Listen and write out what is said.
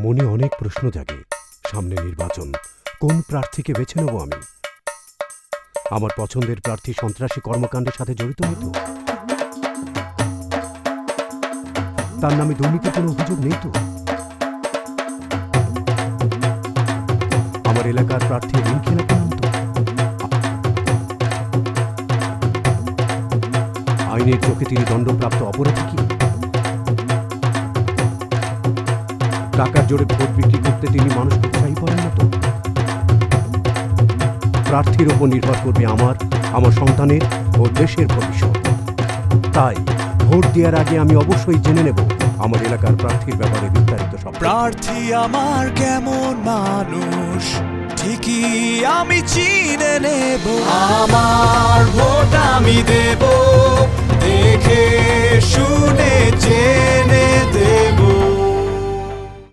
মনে অনেক প্রশ্ন জাগে। সামনে নির্বাচন, কোন প্রার্থীকে বেছে নেব আমি? আমার পছন্দের প্রার্থী সন্ত্রাসী কর্মকাণ্ডের সাথে জড়িত হতো? তার নামে দুর্নীতির কোনো অভিযোগ নেই তো? আমার এলাকার প্রার্থী ঋণ খেলাপি নাম তো? আইনের চোখে তিনি দণ্ডপ্রাপ্ত অপরাধী কি? টাকার জোরে ভোট বিক্রি করতে তিনি মানুষকে উৎসাহী করেন না তো? প্রার্থীর ওপর নির্ভর করবে আমার সন্তানের ও দেশের ভবিষ্যৎ। তাই ভোট দেওয়ার আগে আমি অবশ্যই জেনে নেব আমার এলাকার প্রার্থীর ব্যাপারে বিস্তারিত সব। প্রার্থী আমার কেমন মানুষ ঠিকই আমি চিনে নেব, আমার ভোট আমি দেব, দেখে শুনে জেনে দেব।